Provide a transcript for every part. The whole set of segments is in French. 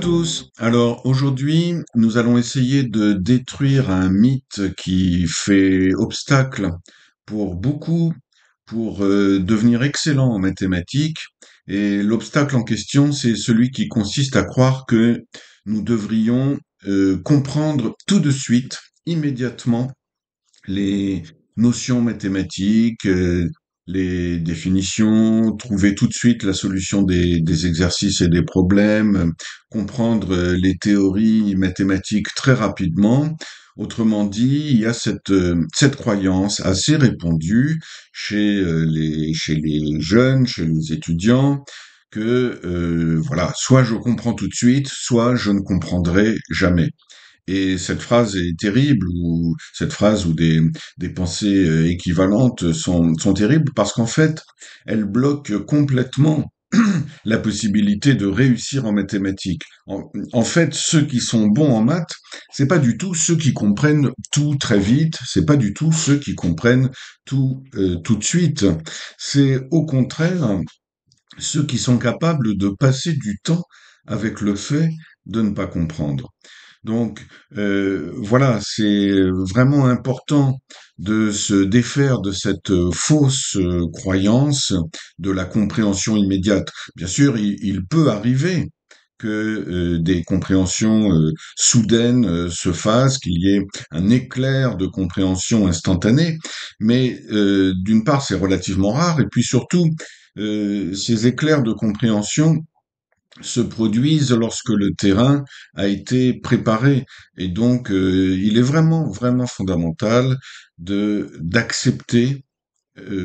tous. Alors aujourd'hui, nous allons essayer de détruire un mythe qui fait obstacle pour beaucoup pour devenir excellent en mathématiques. Et l'obstacle en question, c'est celui qui consiste à croire que nous devrions comprendre tout de suite, immédiatement, les notions mathématiques, les définitions, trouver tout de suite la solution des exercices et des problèmes, comprendre les théories mathématiques très rapidement. Autrement dit, il y a cette croyance assez répandue chez les jeunes, chez les étudiants, que voilà, soit je comprends tout de suite, soit je ne comprendrai jamais. Et cette phrase est terrible, ou cette phrase ou des pensées équivalentes sont terribles parce qu'en fait, elles bloquent complètement la possibilité de réussir en mathématiques. En fait, ceux qui sont bons en maths, c'est pas du tout ceux qui comprennent tout très vite, c'est pas du tout ceux qui comprennent tout de suite. C'est au contraire ceux qui sont capables de passer du temps avec le fait de ne pas comprendre. Donc voilà, c'est vraiment important de se défaire de cette fausse croyance de la compréhension immédiate. Bien sûr, il peut arriver que des compréhensions soudaines se fassent, qu'il y ait un éclair de compréhension instantanée, mais d'une part, c'est relativement rare, et puis surtout, ces éclairs de compréhension se produisent lorsque le terrain a été préparé. Et donc, il est vraiment fondamental d'accepter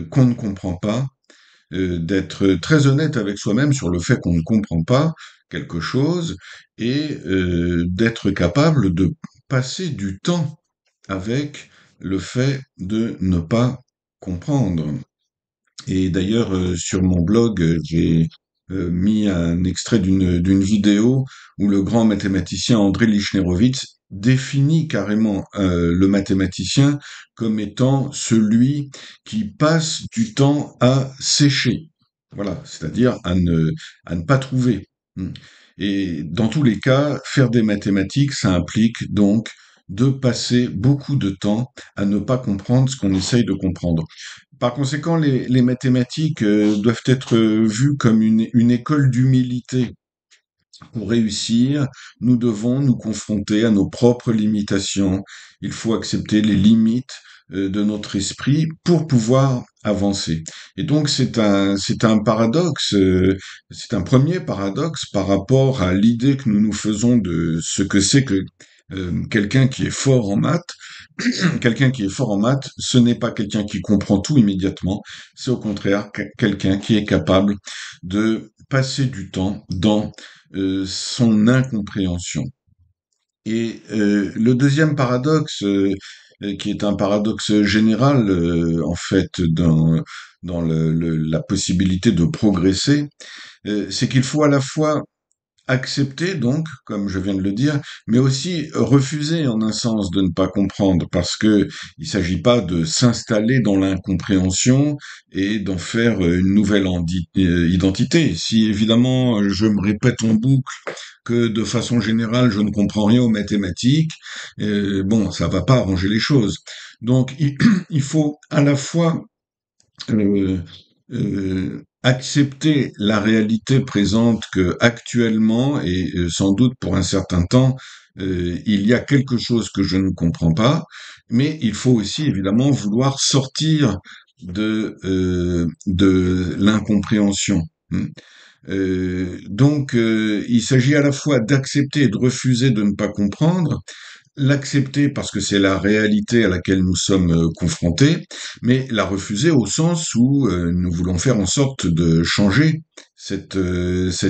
qu'on ne comprend pas, d'être très honnête avec soi-même sur le fait qu'on ne comprend pas quelque chose et d'être capable de passer du temps avec le fait de ne pas comprendre. Et d'ailleurs, sur mon blog, j'ai mis un extrait d'une vidéo où le grand mathématicien André Lichnerowitz définit carrément le mathématicien comme étant celui qui passe du temps à sécher. Voilà, c'est-à-dire à ne pas trouver. Mm. Et dans tous les cas, faire des mathématiques, ça implique donc de passer beaucoup de temps à ne pas comprendre ce qu'on essaye de comprendre. Par conséquent, les mathématiques doivent être vues comme une école d'humilité. Pour réussir, nous devons nous confronter à nos propres limitations. Il faut accepter les limites de notre esprit pour pouvoir avancer. Et donc c'est un paradoxe, c'est un premier paradoxe par rapport à l'idée que nous nous faisons de ce que c'est que quelqu'un qui est fort en maths. Quelqu'un qui est fort en maths, ce n'est pas quelqu'un qui comprend tout immédiatement, c'est au contraire quelqu'un qui est capable de passer du temps dans son incompréhension. Et le deuxième paradoxe, qui est un paradoxe général, en fait, dans la possibilité de progresser, c'est qu'il faut à la fois accepter donc, comme je viens de le dire, mais aussi refuser en un sens de ne pas comprendre, parce que il s'agit pas de s'installer dans l'incompréhension et d'en faire une nouvelle identité. Si évidemment je me répète en boucle que de façon générale je ne comprends rien aux mathématiques, bon, ça va pas arranger les choses. Donc il faut à la fois euh, accepter la réalité présente que actuellement et sans doute pour un certain temps, il y a quelque chose que je ne comprends pas, mais il faut aussi évidemment vouloir sortir de l'incompréhension. Donc, il s'agit à la fois d'accepter et de refuser de ne pas comprendre, l'accepter parce que c'est la réalité à laquelle nous sommes confrontés, mais la refuser au sens où nous voulons faire en sorte de changer cette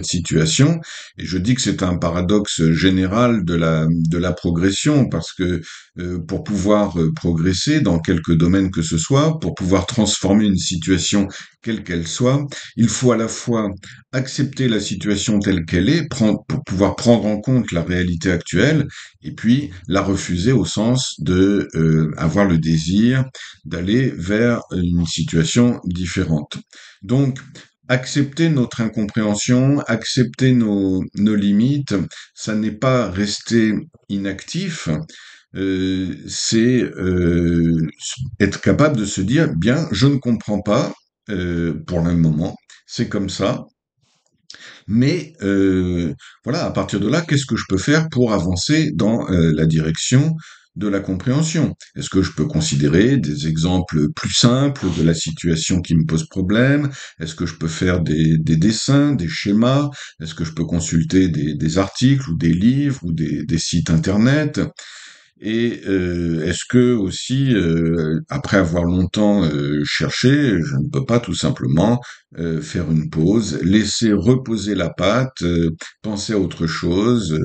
situation. Et je dis que c'est un paradoxe général de la progression, parce que pour pouvoir progresser dans quelque domaine que ce soit, pour pouvoir transformer une situation quelle qu'elle soit, il faut à la fois accepter la situation telle qu'elle est, pour pouvoir prendre en compte la réalité actuelle, et puis la refuser au sens de avoir le désir d'aller vers une situation différente. Donc, accepter notre incompréhension, accepter nos limites, ça n'est pas rester inactif, c'est être capable de se dire, bien, je ne comprends pas pour le moment, c'est comme ça, mais voilà, à partir de là, qu'est-ce que je peux faire pour avancer dans la direction de la compréhension? Est-ce que je peux considérer des exemples plus simples de la situation qui me pose problème? Est-ce que je peux faire des dessins, des schémas? Est-ce que je peux consulter des articles ou des livres ou des sites internet? Et est-ce que aussi, après avoir longtemps cherché, je ne peux pas tout simplement faire une pause, laisser reposer la pâte, penser à autre chose,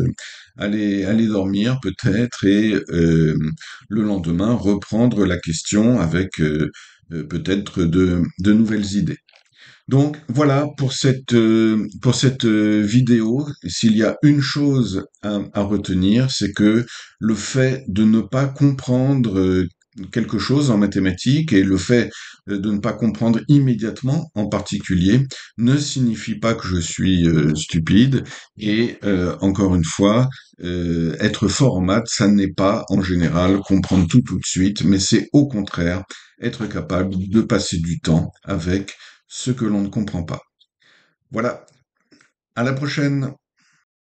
aller dormir peut-être et le lendemain reprendre la question avec peut-être de nouvelles idées. Donc voilà pour cette vidéo. S'il y a une chose à retenir, c'est que le fait de ne pas comprendre quelque chose en mathématiques et le fait de ne pas comprendre immédiatement en particulier ne signifie pas que je suis stupide. Et encore une fois, être fort en maths, ça n'est pas en général comprendre tout de suite, mais c'est au contraire être capable de passer du temps avec ce que l'on ne comprend pas. Voilà, à la prochaine.